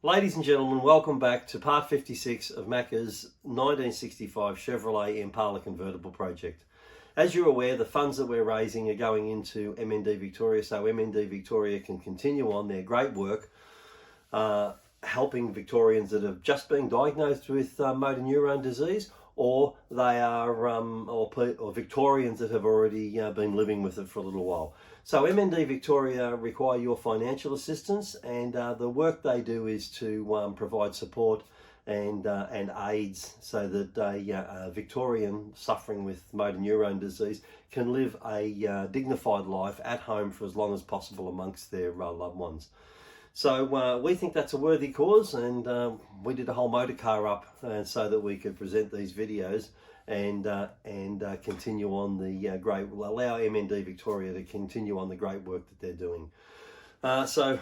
Ladies and gentlemen, welcome back to part 56 of Macka's 1965 Chevrolet Impala Convertible project. As you're aware, the funds that we're raising are going into MND Victoria, so MND Victoria can continue on their great work helping Victorians that have just been diagnosed with Motor Neurone Disease, or they are or Victorians that have already been living with it for a little while. So MND Victoria require your financial assistance, and the work they do is to provide support and aids so that a Victorian suffering with motor neurone disease can live a dignified life at home for as long as possible amongst their loved ones. So we think that's a worthy cause, and we did a whole motor car up so that we could present these videos and continue on the allow MND Victoria to continue on the great work that they're doing. So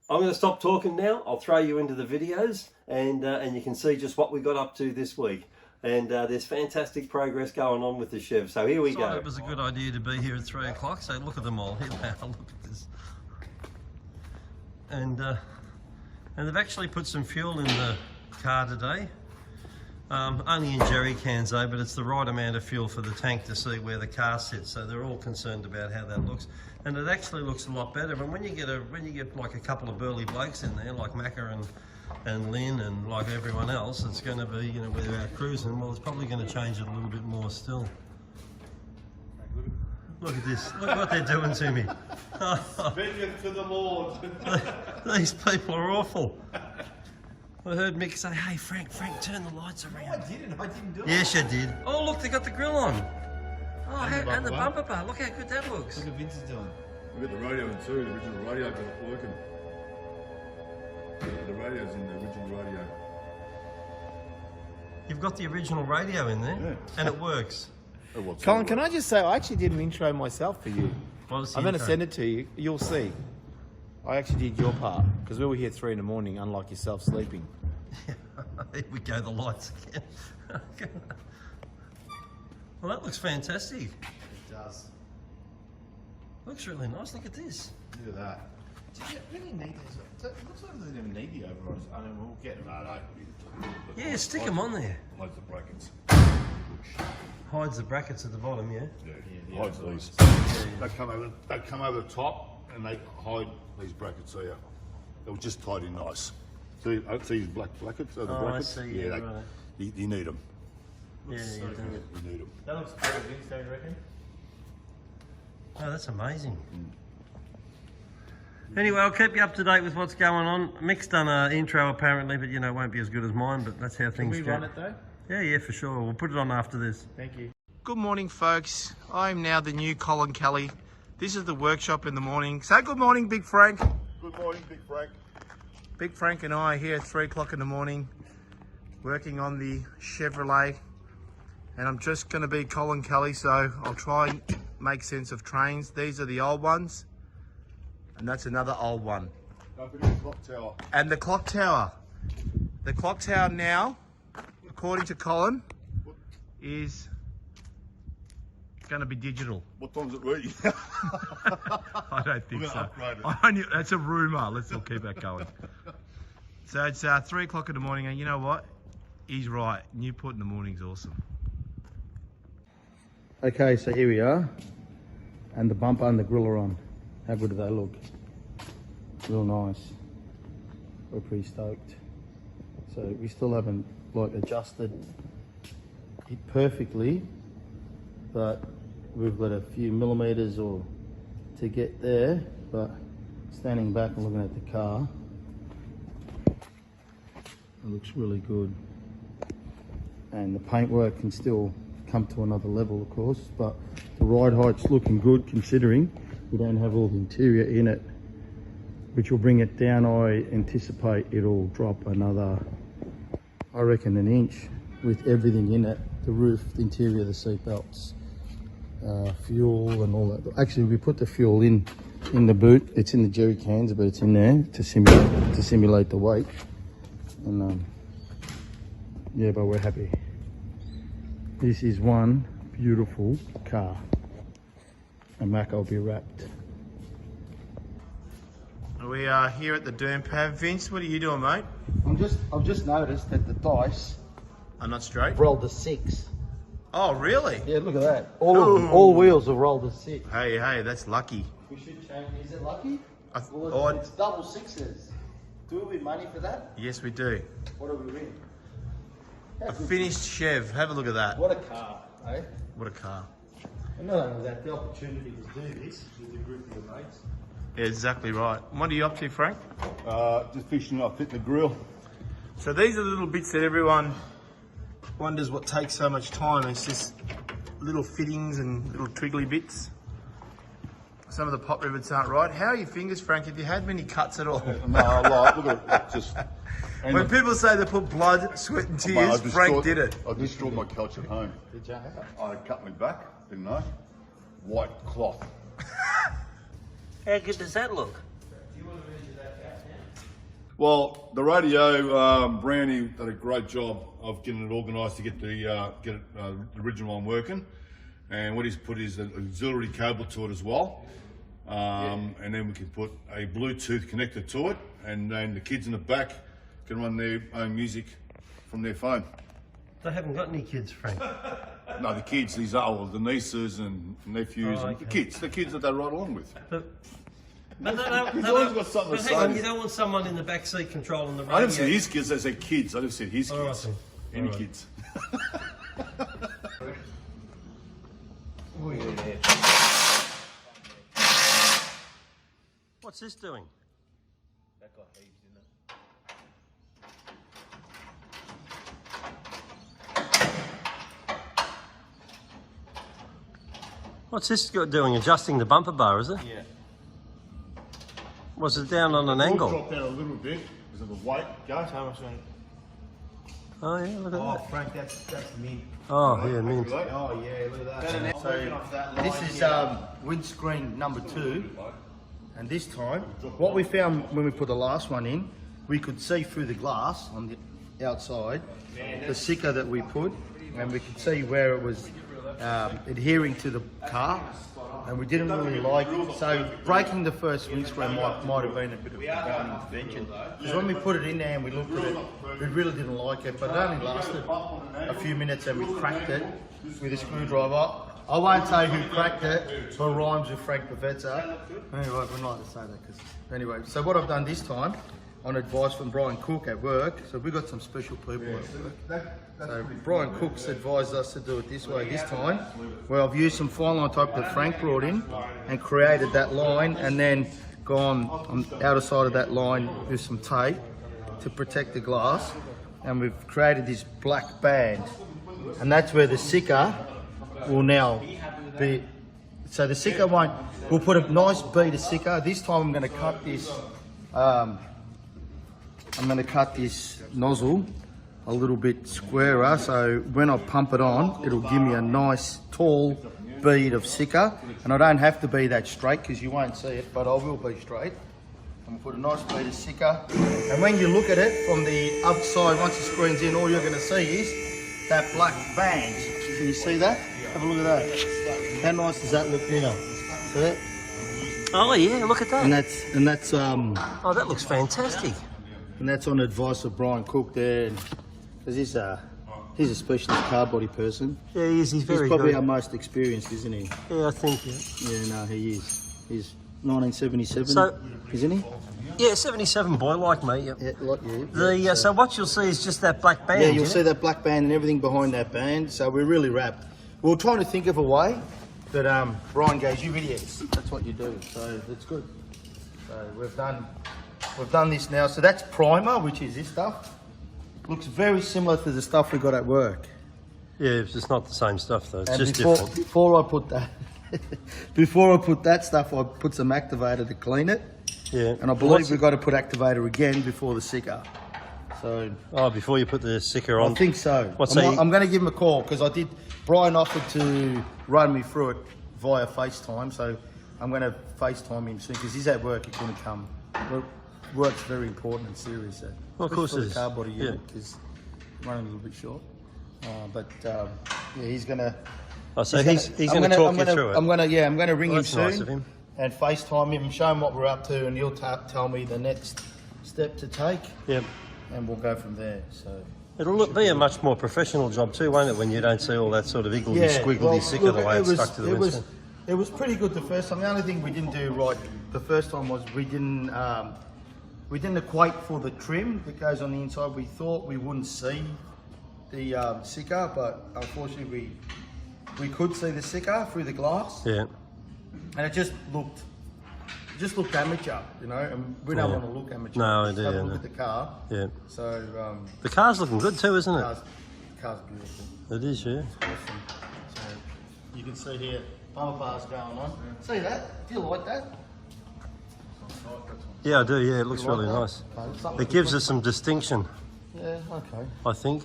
I'm going to stop talking now. I'll throw you into the videos, and you can see just what we got up to this week. And there's fantastic progress going on with the Chev. So here we go. It was a good idea to be here at 3 o'clock. So look at them all. Here they are. Look at this. And they've actually put some fuel in the car today. Only in jerry cans though, but it's the right amount of fuel for the tank to see where the car sits. So they're all concerned about how that looks, and it actually looks a lot better. And when you get like a couple of burly blokes in there, like Macka and Lynn and like everyone else, it's going to be, you know, where they're out cruising. Well, it's probably going to change it a little bit more still. Look at this. Look what they're doing to me. Speaking to the Lord. These people are awful. I heard Mick say, "Hey Frank, turn the lights around." No, I didn't do it. Yes, you did. Oh, look, they got the grill on. Oh, and the bumper bar. Look how good that looks. Look at Vince is doing. We've got the radio in too, the original radio got it working. The radio's in the original radio. You've got the original radio in there, yeah. And it works. Colin, can I just say, I actually did an intro myself for you. I'm going to send it to you. You'll see. I actually did your part, because we were here 3 in the morning, unlike yourself sleeping. Here we go, the lights again. Well, that looks fantastic. It does. Looks really nice. Look at this. Look at that. Did you really need this? It looks like they didn't even need the overrides. I mean, we'll get them. No. Yeah, stick them on there. Hides the brackets. Hides the brackets at the bottom, yeah? Yeah, hides these. They come over the top and they hide these brackets here. They were just tied in nice. See these black brackets? The brackets? I see. Yeah, right. you need them. Yeah, you do. You need them. That looks better, Vince, don't you reckon? Oh, that's amazing. Anyway, I'll keep you up to date with what's going on. Mick's done an intro apparently, but you know, it won't be as good as mine, but that's how things go. Can we run it though? Yeah, for sure. We'll put it on after this. Thank you. Good morning, folks. I'm now the new Colin Kelly. This is the workshop in the morning. Say good morning, Big Frank. Good morning, Big Frank. Big Frank and I are here at 3 o'clock in the morning, working on the Chevrolet. And I'm just going to be Colin Kelly, so I'll try and make sense of trains. These are the old ones, and that's another old one. Don't forget the clock tower. And the clock tower. The clock tower now, according to Colin, is going to be digital. What time's it ready? I don't think so. Upgrade it. That's a rumour. Let's all keep that going. So it's 3 o'clock in the morning, and you know what? He's right. Newport in the morning's awesome. Okay, so here we are, and the bumper and the grill are on. How good do they look? Real nice. We're pretty stoked. So we still haven't adjusted it perfectly, but we've got a few millimeters to get there. But standing back and looking at the car, it looks really good. And the paintwork can still come to another level, of course, but the ride height's looking good considering we don't have all the interior in it, which will bring it down. I anticipate it'll drop another, I reckon, an inch with everything in it. The roof, the interior, the seat belts, fuel and all that. Actually, we put the fuel in the boot. It's in the jerry cans, but it's in there to simulate the weight. And yeah, but we're happy. This is one beautiful car. And Macka will be wrapped. We are here at the Doom Pad. Vince, what are you doing, mate? I've just noticed that the dice I'm not straight. rolled a 6. Oh, really? Yeah, look at that. All wheels have rolled a 6. Hey, that's lucky. We should change. Is it lucky? Oh, It's double 6s. Do we win money for that? yes, we do. What do we win? A finished Chev. Have a look at that. What a car, eh? What a car. And not only that, the opportunity to do this with a group of your mates. Yeah, exactly right. What are you up to, Frank? Just fishing up, fitting the grill. So these are the little bits that everyone wonders what takes so much time. It's just little fittings and little twiggly bits. Some of the pop rivets aren't right. How are your fingers, Frank? Have you had many cuts at all? No, like, look at it. Just. When people say they put blood, sweat and tears, Frank did it. I destroyed my couch at home. Did you? I cut my back, didn't I? White cloth. How good does that look? Well, the radio, Brownie did a great job of getting it organised to get the original one working. And what he's put is an auxiliary cable to it as well. And then we can put a Bluetooth connector to it, and then the kids in the back can run their own music from their phone. They haven't got any kids, Frank. No, the kids, these are the nieces and nephews, Oh, and okay. the kids that they ride along with. But they He's always got something to hang on, say. you don't want someone in the back seat controlling the radio. I didn't say his kids, I said kids. I just said his All right, kids. then. Any All right. kids. Oh, yeah. What's this doing? That got heaves in it. What's this doing? Adjusting the bumper bar, is it? Yeah. Was it down on an angle? Drop down a little bit because of the weight. Go. How much on? Oh, yeah, look at Oh, that. Frank, that's mint. Oh, yeah, mint. Oh, yeah, look at that. So this is windscreen number 2, and this time what we found when we put the last one in, we could see through the glass on the outside the sticker that we put, and we could see where it was adhering to the car, and we didn't really like it. So breaking the first windscreen might have been a bit of an intervention, because when we put it in there and we looked at it, we really didn't like it, but it only lasted a few minutes and we cracked it with a screwdriver. I won't say who cracked it, but it rhymes with Frank Pavetta. Anyway, we're not allowed to say that. Anyway, so what I've done this time, on advice from Brian Cook at work, so we've got some special people at work. So Brian Cook's advised us to do it this way this time, where I've used some fine line type that Frank brought in and created that line, and then gone on the outer side of that line with some tape to protect the glass, and we've created this black band, and that's where the sticker will now be. So the sticker won't, we'll put a nice bead of sticker. This time I'm going to cut this nozzle a little bit squarer, so when I pump it on, it'll give me a nice tall bead of sticker, and I don't have to be that straight because you won't see it, but I will be straight. I'm going to put a nice bead of sticker, and when you look at it from the other side, once the screen's in, all you're going to see is that black band. Can you see that? Have a look at that. How nice does that look now? See it? Oh, yeah, look at that. And that's Oh, that looks fantastic. and that's on advice of Brian Cook there, because he's a specialist car body person. Yeah, he is. He's very He's probably good. our most experienced, isn't he? Yeah, I think, yeah. Yeah, no, he is. He's 1977, So- isn't he? Yeah, 77 boy like me. Yep. Yeah, like you. So what you'll see is just that black band. Yeah, you'll see that black band and everything behind that band. So we're really wrapped. We were trying to think of a way that Brian goes, "You idiots." That's what you do. So that's good. So we've done this now. So that's primer, which is this stuff. Looks very similar to the stuff we got at work. Yeah, it's just not the same stuff though. It's And just before, different. before I put that, before I put that stuff, I put some activator to clean it. Yeah. And I believe we've got to put activator again before the sticker. So Oh, before you put the sticker on. I think so. What's I'm going to give him a call because Brian offered to run me through it via FaceTime. So I'm going to FaceTime him soon because he's at work. He couldn't come. Work's very important and serious. So. Well, of course for it the is. car body Yeah. unit because running a little bit short. Yeah, he's going to. Oh, so he's going to talk you through it. I'm going to ring him Well, that's soon. nice of him. and FaceTime him, show him what we're up to, and he'll tell me the next step to take. Yep. And we'll go from there. So It'll be a much more professional job too, won't it, when you don't see all that sort of iggledy squiggledy sicker the way it's stuck to the windscreen? It was pretty good the first time. The only thing we didn't do right the first time was we didn't equate for the trim that goes on the inside. We thought we wouldn't see the sicker, but unfortunately we could see the sicker through the glass. Yeah. And it just looked amateur, you know, and we don't want to look amateur. No, Just have a look at the car. Yeah. So The car's looking good too, isn't it? the car's beautiful. It is, yeah. It's awesome. So you can see here bumper bars going on. See that? Do you like that? Yeah, I do, yeah, it looks You like really that? nice. Okay, something It gives different. us some distinction, Yeah, okay. I think.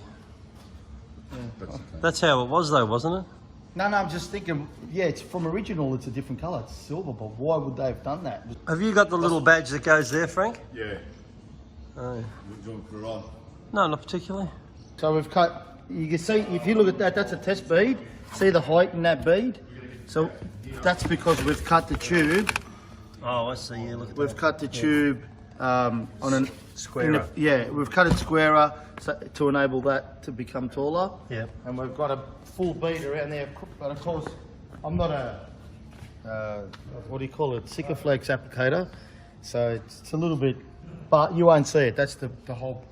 Yeah, okay. That's how it was though, wasn't it? No, I'm just thinking, yeah, it's from original, it's a different colour, it's silver, but why would they have done that? Have you got the little badge that goes there, Frank? Yeah. Oh. Do you want to put it on? No, not particularly. So we've cut, you can see, if you look at that, that's a test bead. See the height in that bead? So that's because we've cut the tube. Oh, I see, yeah, look at We've cut the tube on a Squarer. Yeah, we've cut it squarer to enable that to become taller. Yeah. And we've got a full bead around there, but of course, I'm not a what do you call it, Sikaflex applicator, so it's a little bit, but you won't see it. That's the whole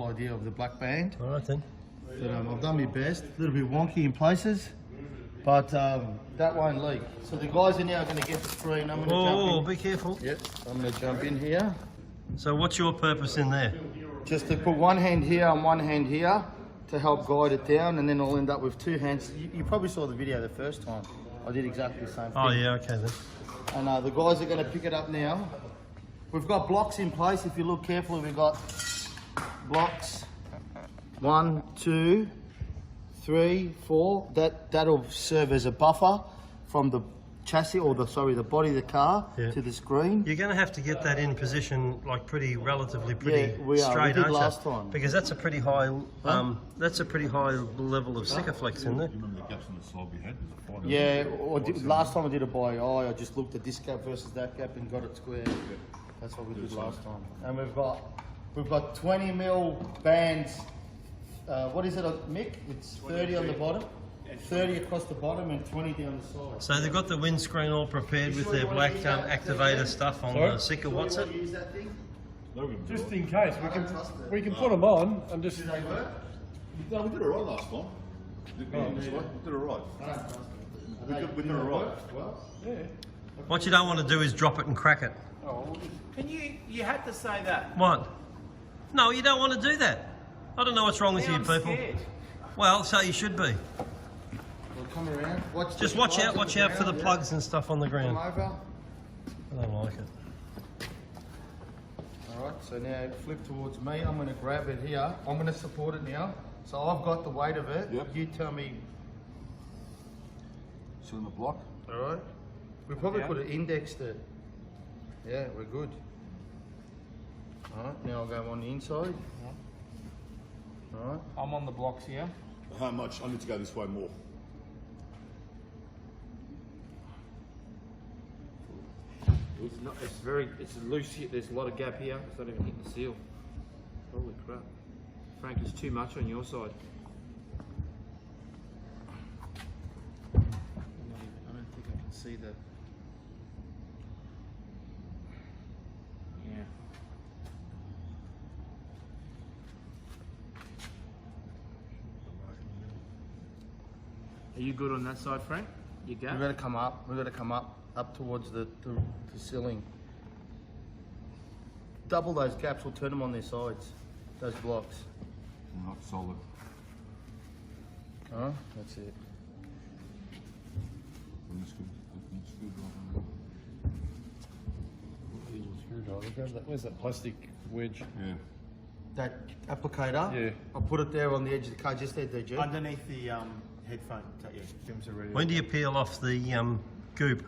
idea of the black band. All right then. But, I've done my best. A little bit wonky in places, but that won't leak. So the guys in here are going to get the screen. I'm going to Oh, jump in. be careful. Yep, I'm going to jump in here. So what's your purpose in there? Just to put one hand here and one hand here to help guide it down, and then I'll end up with two hands. You probably saw the video the first time. I did exactly the same thing. Oh yeah, okay then. And the guys are going to pick it up now. We've got blocks in place. If you look carefully, we've got blocks. 1, 2, 3, 4. That'll serve as a buffer from the chassis, or the body of the car, Yeah. to the screen. You're going to have to get that in position, like relatively pretty Yeah, we are. straight, We did aren't you? last time. Because that's a pretty high, that's a pretty high level of Sikaflex in there. Do you remember the gaps on the side we had? Was it 5 Yeah, last time I did it by eye. I just looked at this gap versus that gap and got it square. That's what we did last time. And we've got 20 mil bands. What is it, Mick? It's 30 on the bottom, 30 across the bottom, and 20 down the side. So they've got the windscreen all prepared with their black activator stuff on the Sika. What's it? Use that thing? Just in case, we can put them on and just. Do they work? No, we did it right last time. We did it right. I don't trust them. We did it right. Well, Yeah. What you don't want to do is drop it and crack it. Can you had to say that? What? No, you don't want to do that. I don't know what's wrong with you I'm people. scared. Well, so you should be. we'll come around. Just watch out for the plugs and stuff on the Come ground. over. I don't like it. All right, so now flip towards me. I'm going to grab it here. I'm going to support it now. So I've got the weight of it. Yep. You tell me. Sit on the block. All right. We probably Yeah. could have indexed it. Yeah, we're good. All right, now I'll go on the inside. All right. I'm on the blocks here. How much? I need to go this way more. It's loose here. There's a lot of gap here. It's not even hitting the seal. Holy crap. Frank, it's too much on your side. I don't think I can see the. Yeah. Are you good on that side, Frank? You We've gap? got to come up. We've got to come up towards the ceiling. Double those gaps. We'll turn them on their sides. Those blocks. Not solid. All right, that's it. Where's that plastic wedge? Yeah. That applicator. Yeah. I'll put it there on the edge of the car, just there, DG. Underneath the headphone, yeah, films are ready. When do you peel off the goop?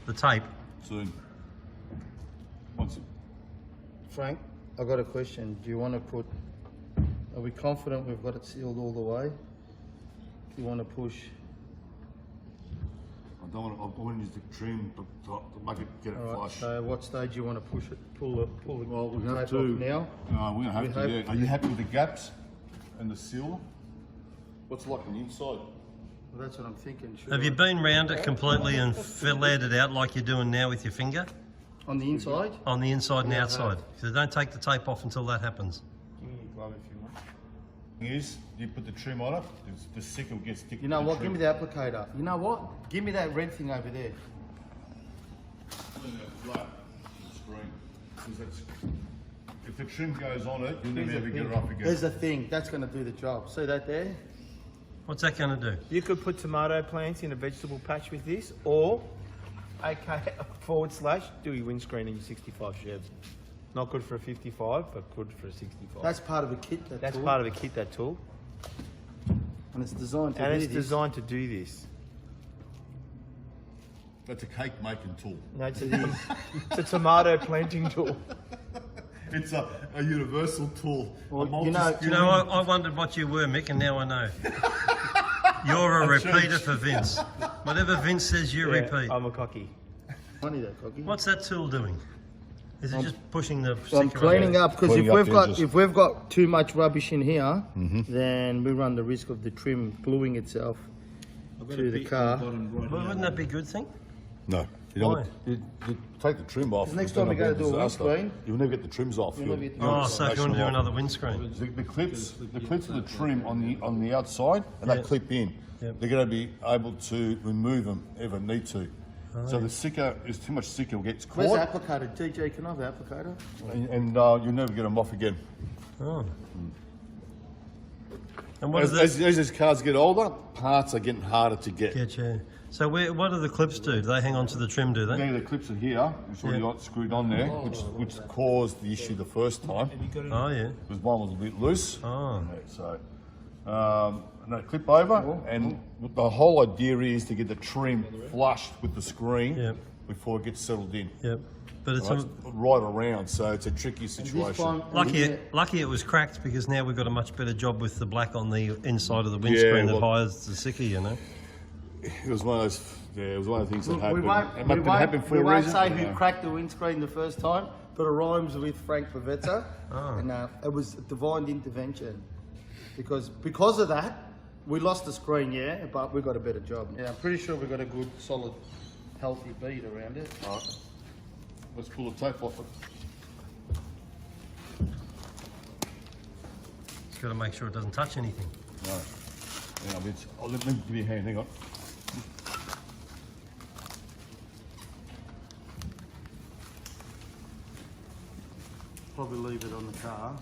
The tape? Soon. Once it, Frank, I've got a question. Do you want to put? Are we confident we've got it sealed all the way? Do you want to push? I I want to use the trim to make it get it All right, flush. so what stage do you want to push it? Pull the Well, we tape have off to now? We're gonna have We to. hope- Yeah. Are you happy with the gaps and the seal? What's it like on the inside? Well, that's what I'm thinking. Should Have I- you been round it completely and filleted it out like you're doing now with your finger? on the inside? On the inside and outside. So don't take the tape off until that happens. Give me your glove if you want. Thing is, you put the trim on it, the stick will get stick. You know to what? trim. Give me the applicator. You know what? Give me that red thing over there. Flat screen. 'Cause that's- if the trim goes on it, you'll never ever get it off again. There's a thing that's going to do the job. See that there? What's that going to do? You could put tomato plants in a vegetable patch with this, or / do your windscreen in your 65 Chev. Not good for a 55, but good for a 65. That's part of the kit. That's part of the kit, that tool. And it's designed to And do it's this. designed to do this. That's a cake making tool. No, it's a tomato planting tool. It's a universal tool. Well, A you know- multi-skill- You know, I wondered what you were, Mick, and now I know. You're a repeater for Vince. Whatever Vince says, you repeat. I'm a cocky. Funny that, Cocky. What's that tool doing? Is it just pushing the I'm sticker cleaning around? up because Cleaning up the edges. if we've got too much rubbish in here, then we run the risk of the trim gluing itself to the car. Well, wouldn't that be a good thing? No. You Why? don't. You take the trim off. Next it's time gonna we go be to do a disaster. windscreen, you'll never get the trims off. You'll never get the Oh, trims so if you want to do another windscreen. The clips of the trim on the outside, and they clip in. Yep. They're going to be able to remove them if it need to. So the sticker is too much sticker gets Where's the caught, applicator? DJ, can I have the applicator? and you'll never get them off again. Oh. And what does As that these cars get older, parts are getting harder to get. get you? So what do the clips do? Do they hang on to the trim, do they? Now the clips are here, it's already got screwed on there, which caused the issue the first time. Oh, yeah. Because one was a bit loose. Oh. So, and they clip over, and the whole idea is to get the trim flushed with the screen Yep. before it gets settled in. Yep. But it's Right, right around, so it's a tricky This situation. time, lucky it was cracked because now we've got a much better job with the black on the inside of the windscreen that well- hides the sticker, you know. It was one of those. Yeah, it was one of the things that we happened. won't, It we might happen won't, for we a won't reason. say but, who cracked the windscreen the first time, but it rhymes with Frank Pavetta, and it was divine intervention. Because of that, we lost the screen, yeah, but we got a better job. Yeah, I'm pretty sure we got a good, solid, healthy bead around it. Alright. Let's pull the tape off it. It's got to make sure it doesn't touch anything. No. Yeah, let me give you a hand. Hang on. Probably leave it on the car.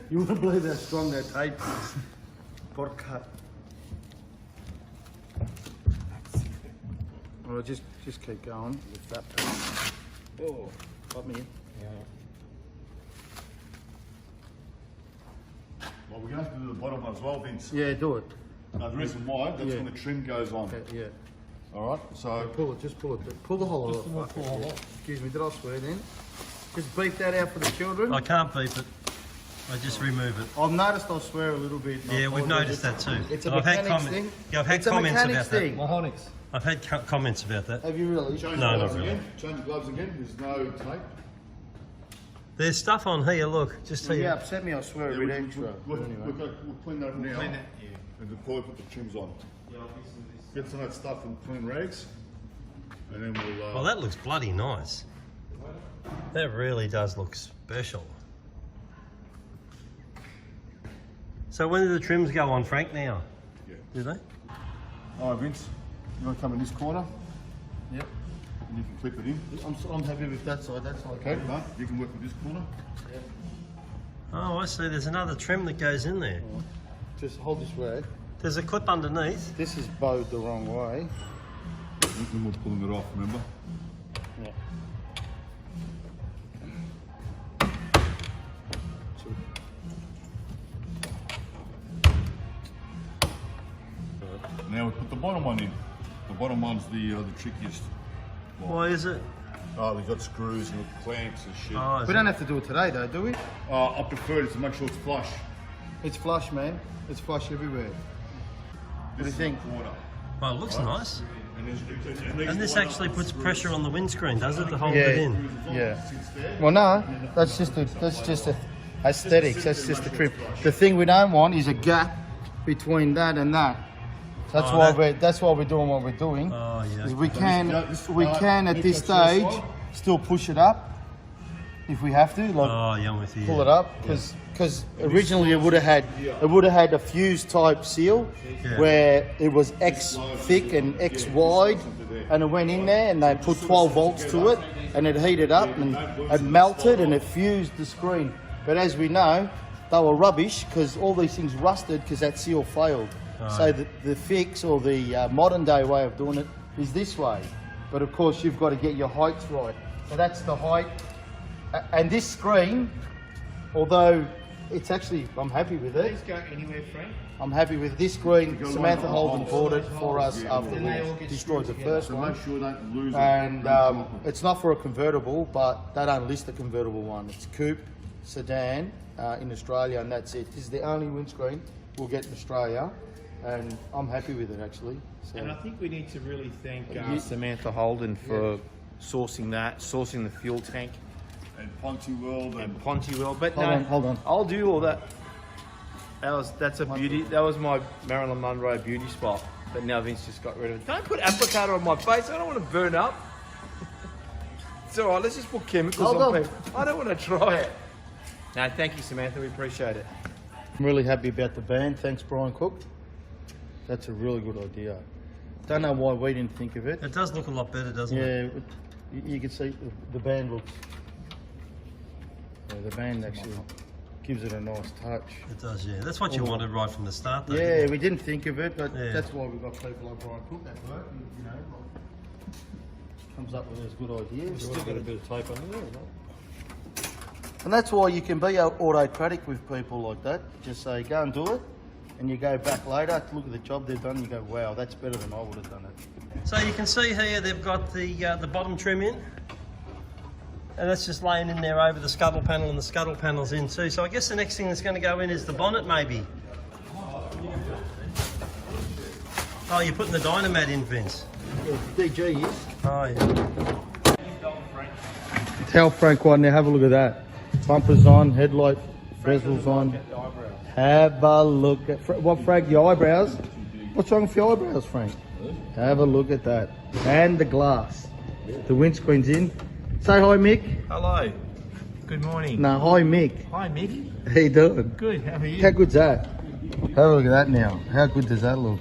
You wouldn't believe how strong that tape is. Podcast. Well, just keep going with that. Oh, got me. Well, we're going to have to do the bottom one as well, Vince. Yeah, do it. Now, the reason why, that's Yeah. when the trim goes on. Yeah. Alright, so Pull it, just pull it. Pull the whole off. Excuse me, did I swear then? Just beep that out for the children. I can't beep it. I just remove it. I've noticed I swear a little bit. Yeah, we've noticed that too. It's a I've had mechanics comment- thing. Yeah, I've had It's a comments mechanics about that. thing. Mahonix. I've had comments about that. Have you really? change No, the not gloves really. again. Change the gloves again. There's no tape. There's stuff on here, look, just so you. Yeah, upset me, I swear a bit extra. We'll Anyway. clean that up now. And before we put the trims on. Get some of that stuff in clean rags. And then we'll. Well, that looks bloody nice. That really does look special. So when do the trims go on, Frank, now? Yeah. Do they? Alright, Vince. You want to come in this corner? Yep. And you can clip it in. I'm happy with that side. That side. Okay, no, you can work with this corner. Oh, I see. There's another trim that goes in there. Just hold this rag. There's a clip underneath. This is bowed the wrong way. And we're pulling it off, remember? Yeah. Now we put the bottom one in. The bottom one's the trickiest. Why is it? Oh, we've got screws and clamps and shit. Oh, is We it? don't have to do it today though, do we? I prefer it to make sure it's flush. It's flush, man. It's flush everywhere. This do you is think? a quarter. Well, it looks nice. And And this actually puts pressure on the windscreen, does it, to hold it in? Yeah. Well, no, that's just aesthetics. That's just the trim. The thing we don't want is a gap between that and that. That's why we're doing what we're doing. Oh, yeah. Is we can at this stage still push it up if we have to. Like Oh, yeah, I'm with you. pull it up because originally it would have had a fuse type seal where it was X thick and X wide, and it went in there and they put 12 volts to it and it heated up and it melted and it fused the screen. But as we know, they were rubbish because all these things rusted because that seal failed. So the fix or the modern day way of doing it is this way. But of course you've got to get your heights right. So that's the height. And this screen, although it's actually, I'm happy with it. Please go anywhere, Frank. I'm happy with this screen. Samantha Holden bought it for us after we destroyed the first one. Make sure you don't lose it. And it's not for a convertible, but they don't list a convertible one. It's coupe, sedan in Australia, and that's it. This is the only windscreen we'll get in Australia, and I'm happy with it actually. So. And I think we need to really thank Samantha Holden for sourcing the fuel tank. And Ponty World And Ponty World, but Hold on. I'll do all that. That's a beauty. That was my Marilyn Monroe beauty spot, but now Vince just got rid of it. Don't put applicator on my face. I don't want to burn up. It's all right. Let's just put chemicals on people. I don't want to try it. No, thank you, Samantha. We appreciate it. I'm really happy about the band. Thanks, Brian Cook. That's a really good idea. Don't know why we didn't think of it. It does look a lot better, doesn't it? Yeah, you can see the band looks. Yeah, the band actually gives it a nice touch. It does, yeah. That's what you wanted right from the start, though. Yeah, didn't we didn't think of it, but Yeah. that's why we've got people like Brian Cook at work. And, you know, comes up with those good ideas. Still got a bit of tape on there, And that's why you can be autocratic with people like that. Just say, go and do it, and you go back later to look at the job they've done. And you go, wow, that's better than I would have done it. So you can see here they've got the bottom trim in, and that's just laying in there over the scuttle panel, and the scuttle panel's in too. So I guess the next thing that's going to go in is the bonnet, maybe. Oh, you're putting the Dynamat in, Vince. Yeah, DG is. Oh, yeah. Tell Frank one now, have a look at that. Bumpers on, headlight bezels on. Have a look at what, Frank, your eyebrows? What's wrong with your eyebrows, Frank? Have a look at that. And the glass. The windscreen's in. Say hi, Mick. Hello. Good morning. No, hi, Mick. Hi, Mick. How you doing? Good. How are you? How good's that? Have a look at that now. How good does that look?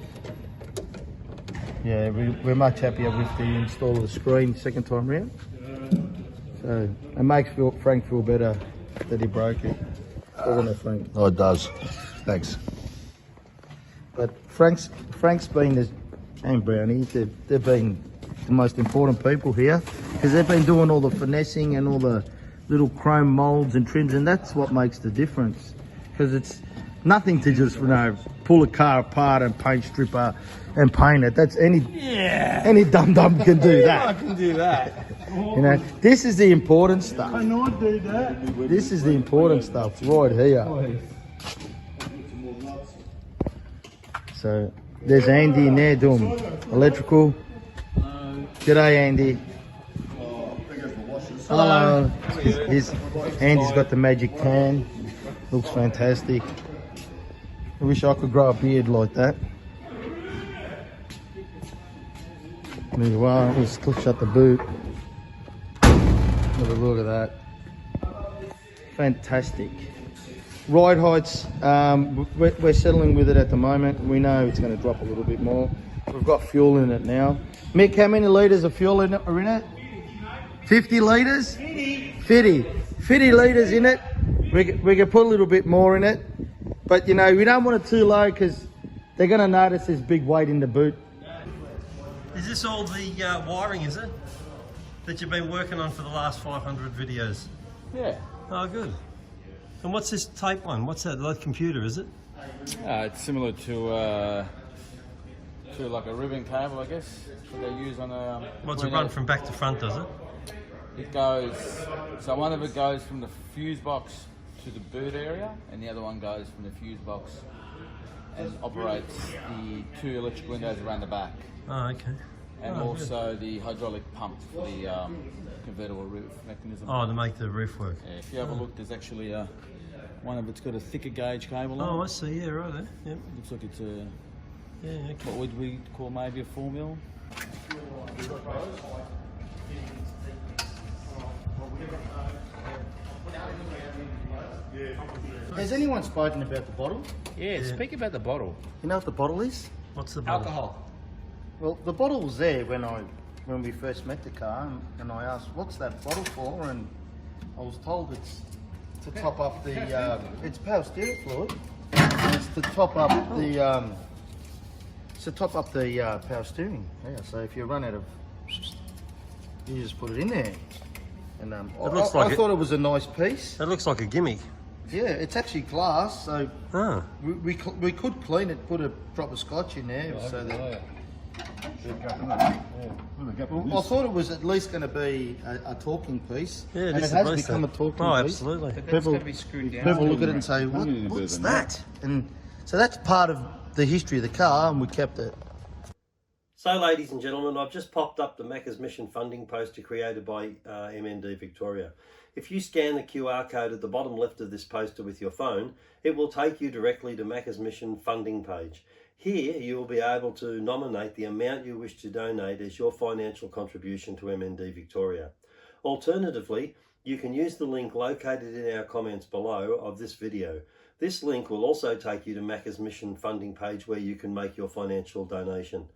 Yeah, we're much happier with the install of the screen second time round. So it makes Frank feel better that he broke it. Doesn't it, Frank? Oh, it does. Thanks. But Frank's been and Brownie, they've been the most important people here because they've been doing all the finessing and all the little chrome molds and trims, and that's what makes the difference. Because it's nothing to just, pull a car apart and paint stripper and paint it. That's any dum-dum can do that. I can do that. This is the important stuff. I know I do that. This is the important stuff right here. So there's Andy in there doing electrical. G'day, Andy. Hello. Andy's got the magic tan. Looks fantastic. I wish I could grow a beard like that. There you are. We'll still shut the boot. Have a look at that. Fantastic. Ride heights, we're settling with it at the moment. We know it's going to drop a little bit more. We've got fuel in it now. Mick, how many litres of fuel are in it? 50 litres? 50 litres in it. We can put a little bit more in it. But, we don't want it too low because they're going to notice there's big weight in the boot. Is this all the wiring, is it? That you've been working on for the last 500 videos? Yeah. Oh, good. And what's this tape one? What's that? Like computer, is it? It's similar to like a ribbon cable, I guess, that they use on a... What's it run from back to front, does it? It goes... So one of it goes from the fuse box to the boot area, and the other one goes from the fuse box and operates the 2 electric windows around the back, Oh, okay. and also the hydraulic pump for the convertible roof mechanism. Oh, to make the roof work. Yeah, if you have a look, there's actually one of it's got a thicker gauge cable on. Oh, I see. Yeah, right there. Yep. Looks like it's a Yeah, okay. what would we call maybe a 4 mil. Has anyone spoken about the bottle? Yeah, speak about the bottle. You know what the bottle is? What's the bottle? Alcohol. Well, the bottle was there when we first met the car, and I asked, "What's that bottle for?" And I was told it's to top up the it's power steering fluid. It's to top up the power steering. Yeah, so if you run out of, you just put it in there. And I thought it was a nice piece. That looks like a gimmick. Yeah, it's actually glass, so Ah. we could clean it, put a proper scotch in there, so that. Well, I thought it was at least going to be a talking piece, Yeah, and it has become a talking piece. Absolutely. But that's got to be screwed down. People look at it and say, "What's that?" And so that's part of the history of the car, and we kept it. So, ladies and gentlemen, I've just popped up the Macca's Mission funding poster created by MND Victoria. If you scan the QR code at the bottom left of this poster with your phone, it will take you directly to Macca's Mission funding page. Here, you will be able to nominate the amount you wish to donate as your financial contribution to MND Victoria. Alternatively, you can use the link located in our comments below of this video. This link will also take you to Macca's Mission funding page where you can make your financial donation.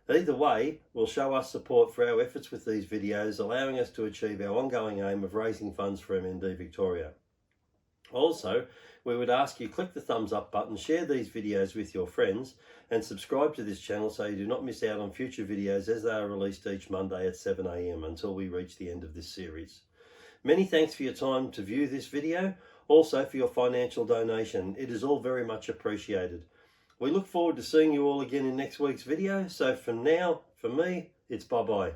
Either way will show us support for our efforts with these videos, allowing us to achieve our ongoing aim of raising funds for MND Victoria. Also, we would ask you click the thumbs up button, share these videos with your friends, and subscribe to this channel so you do not miss out on future videos as they are released each Monday at 7 AM until we reach the end of this series. Many thanks for your time to view this video, also for your financial donation. It is all very much appreciated. We look forward to seeing you all again in next week's video. So for now, for me, it's bye-bye.